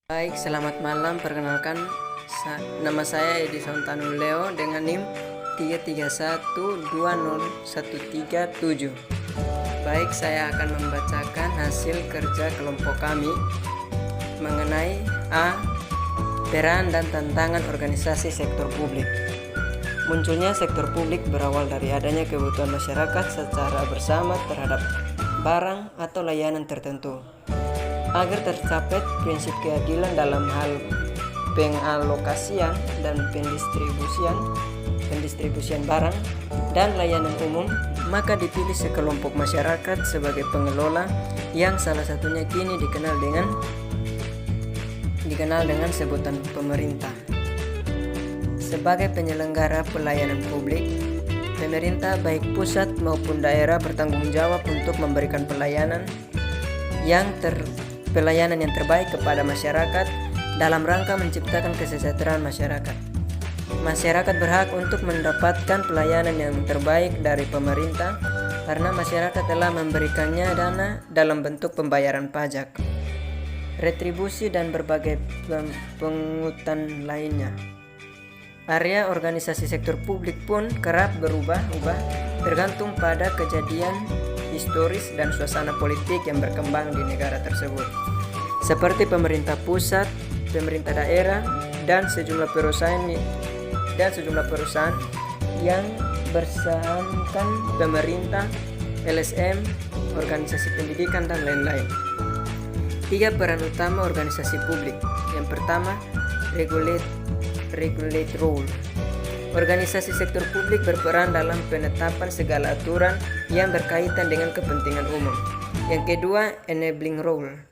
Baik, selamat malam. Perkenalkan, nama saya Edison Tanuleo dengan NIM 331201337. Baik, saya akan membacakan hasil kerja kelompok kami mengenai A. Peran dan tantangan organisasi sektor publik. Munculnya sektor publik berawal dari adanya kebutuhan masyarakat secara bersama terhadap barang atau layanan tertentu. Agar tercapai prinsip keadilan dalam hal pengalokasian dan pendistribusian barang dan layanan umum, maka dipilih sekelompok masyarakat sebagai pengelola yang salah satunya kini dikenal dengan sebutan pemerintah. Sebagai penyelenggara pelayanan publik, pemerintah baik pusat maupun daerah bertanggung jawab untuk memberikan pelayanan yang terbaik kepada masyarakat dalam rangka menciptakan kesejahteraan masyarakat. Masyarakat berhak untuk mendapatkan pelayanan yang terbaik dari pemerintah karena masyarakat telah memberikannya dana dalam bentuk pembayaran pajak, retribusi, dan berbagai pungutan lainnya. Area organisasi sektor publik pun kerap berubah-ubah tergantung pada kejadian historis dan suasana politik yang berkembang di negara tersebut, seperti pemerintah pusat, pemerintah daerah, dan sejumlah perusahaan yang bersahamkan pemerintah, LSM, organisasi pendidikan, dan lain-lain. 3 peran utama organisasi publik. Yang pertama, regulate role. Organisasi sektor publik berperan dalam penetapan segala aturan yang berkaitan dengan kepentingan umum. Yang kedua, enabling role.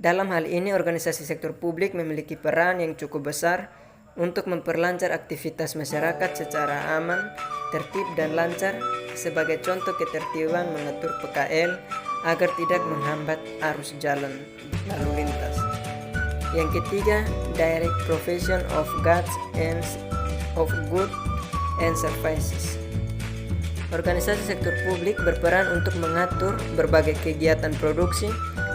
Dalam hal ini, organisasi sektor publik memiliki peran yang cukup besar untuk memperlancar aktivitas masyarakat secara aman, tertib, dan lancar. Sebagai contoh, ketertiban mengatur PKL agar tidak menghambat arus jalan lalu lintas. Yang ketiga, direct provision of goods and services. Organisasi sektor publik berperan untuk mengatur berbagai kegiatan produksi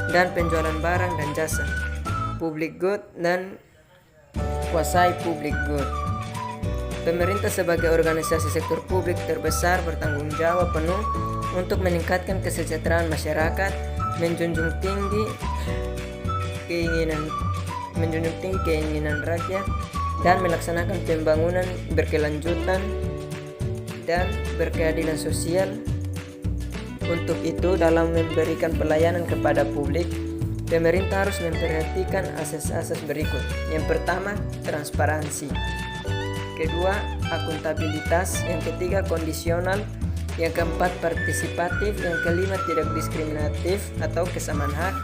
dan penjualan barang dan jasa, public good dan quasi public good. Pemerintah sebagai organisasi sektor publik terbesar bertanggung jawab penuh untuk meningkatkan kesejahteraan masyarakat, menjunjung tinggi keinginan rakyat, dan melaksanakan pembangunan berkelanjutan dan berkeadilan sosial. Untuk itu, dalam memberikan pelayanan kepada publik, pemerintah harus memperhatikan asas-asas berikut. Yang pertama, transparansi. Kedua, akuntabilitas. Yang ketiga, kondisional. Yang keempat, partisipatif. Yang kelima, tidak diskriminatif atau kesamaan hak.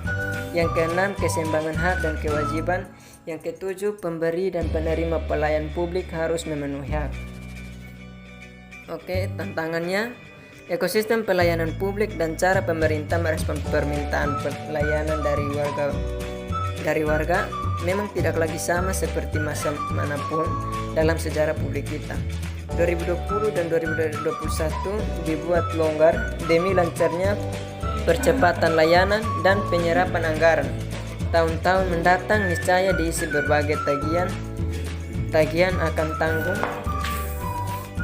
Yang keenam, keseimbangan hak dan kewajiban. Yang ketujuh, pemberi dan penerima pelayanan publik harus memenuhi hak. Oke, tantangannya, ekosistem pelayanan publik dan cara pemerintah merespon permintaan pelayanan dari warga memang tidak lagi sama seperti masa manapun dalam sejarah publik kita. 2020 dan 2021 dibuat longgar demi lancarnya percepatan layanan dan penyerapan anggaran. Tahun-tahun mendatang niscaya diisi berbagai tagihan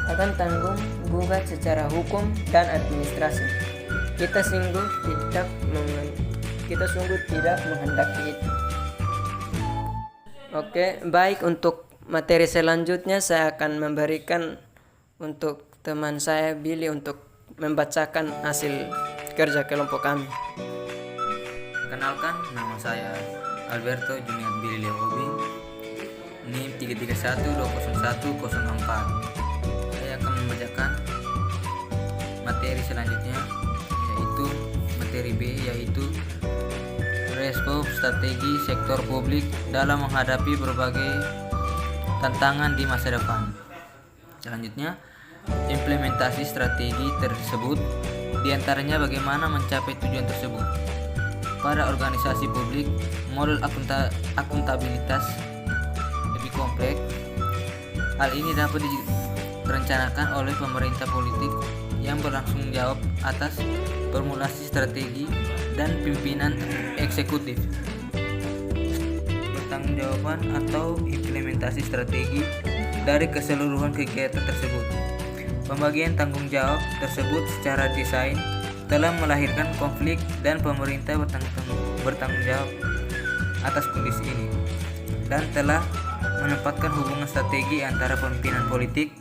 akan tanggung gugat secara hukum dan administrasi. Kita sungguh tidak menghendaki itu. Oke, baik, untuk materi selanjutnya saya akan memberikan untuk teman saya Billy untuk membacakan hasil kerja kelompok kami. Kenalkan, nama saya Alberto Junior Billy Leobi, NIM 331200104. Saya akan membacakan materi selanjutnya, yaitu materi B, yaitu respons strategi sektor publik dalam menghadapi berbagai tantangan di masa depan. Selanjutnya, implementasi strategi tersebut, diantaranya bagaimana mencapai tujuan tersebut. Pada organisasi publik, model akuntabilitas lebih kompleks. Hal ini dapat direncanakan oleh pemerintah politik yang bertanggung jawab atas formulasi strategi dan pimpinan eksekutif. pertanggungjawaban atau implementasi strategi dari keseluruhan kegiatan tersebut. Pembagian tanggung jawab tersebut secara desain telah melahirkan konflik dan pemerintah bertanggung jawab atas kondisi ini dan telah menempatkan hubungan strategi antara pimpinan politik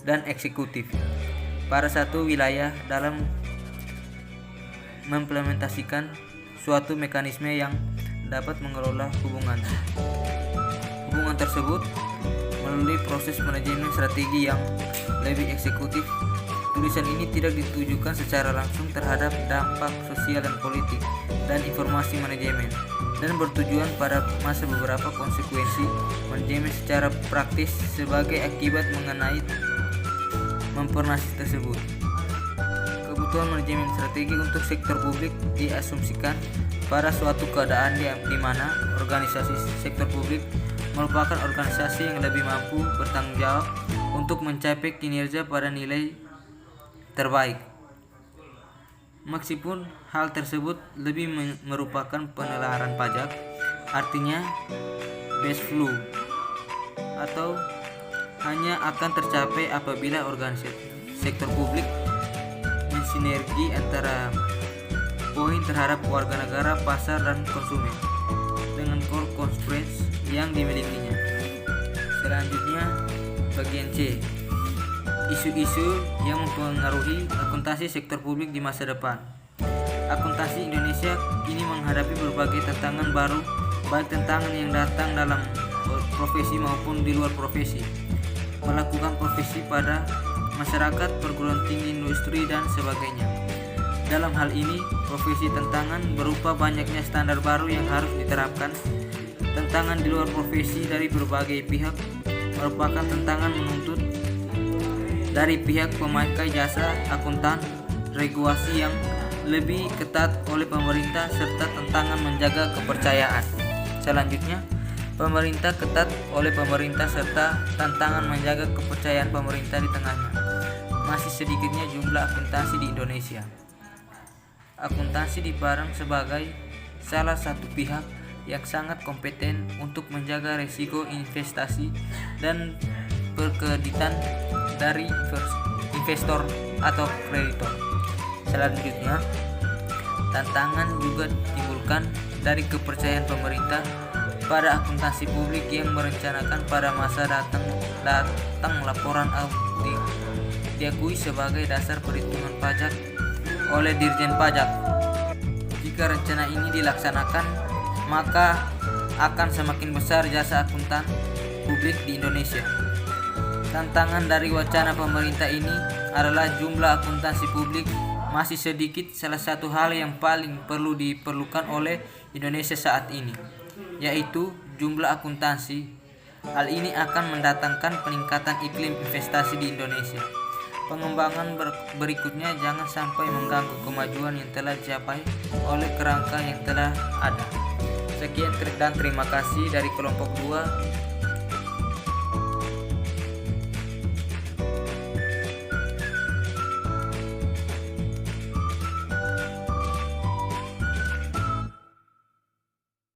dan eksekutif pada satu wilayah dalam mengimplementasikan suatu mekanisme yang dapat mengelola hubungan tersebut melalui proses manajemen strategi yang lebih eksekutif. Tulisan ini tidak ditujukan secara langsung terhadap dampak sosial dan politik dan informasi manajemen, dan bertujuan pada masa beberapa konsekuensi manajemen secara praktis sebagai akibat mengenai mempernasis tersebut. Kebutuhan manajemen strategi untuk sektor publik diasumsikan pada suatu keadaan di mana organisasi sektor publik merupakan organisasi yang lebih mampu bertanggung jawab untuk mencapai kinerja pada nilai terbaik. Meskipun hal tersebut lebih merupakan penelaran pajak, artinya base flow, atau hanya akan tercapai apabila organisasi sektor publik mensinergi antara poin terhadap warga negara, pasar, dan konsumen dengan core constraints yang dimilikinya. Selanjutnya, bagian C. Isu-isu yang mempengaruhi akuntansi sektor publik di masa depan. Akuntansi Indonesia kini menghadapi berbagai tantangan baru, baik tantangan yang datang dalam profesi maupun di luar profesi. Melakukan profesi pada masyarakat, perguruan tinggi, industri, dan sebagainya. Dalam hal ini, profesi tantangan berupa banyaknya standar baru yang harus diterapkan. Tantangan di luar profesi dari berbagai pihak merupakan tantangan menuntut dari pihak pemakai jasa akuntan, regulasi yang lebih ketat oleh pemerintah, serta tantangan menjaga kepercayaan. Selanjutnya, pemerintah ketat oleh pemerintah serta tantangan menjaga kepercayaan pemerintah di tengahnya. Masih sedikitnya jumlah akuntansi di Indonesia. Akuntansi dipandang sebagai salah satu pihak yang sangat kompeten untuk menjaga risiko investasi dan berkreditan dari investor atau kreditor. Selanjutnya, tantangan juga ditimbulkan dari kepercayaan pemerintah pada akuntansi publik yang merencanakan pada masa datang laporan audit diakui sebagai dasar perhitungan pajak oleh Dirjen Pajak. Jika rencana ini dilaksanakan, maka akan semakin besar jasa akuntan publik di Indonesia. Tantangan dari wacana pemerintah ini adalah jumlah akuntansi publik masih sedikit. Salah satu hal yang paling perlu diperlukan oleh Indonesia saat ini, yaitu jumlah akuntansi. Hal ini akan mendatangkan peningkatan iklim investasi di Indonesia. Pengembangan berikutnya jangan sampai mengganggu kemajuan yang telah dicapai oleh kerangka yang telah ada. Sekian dan terima kasih dari kelompok 2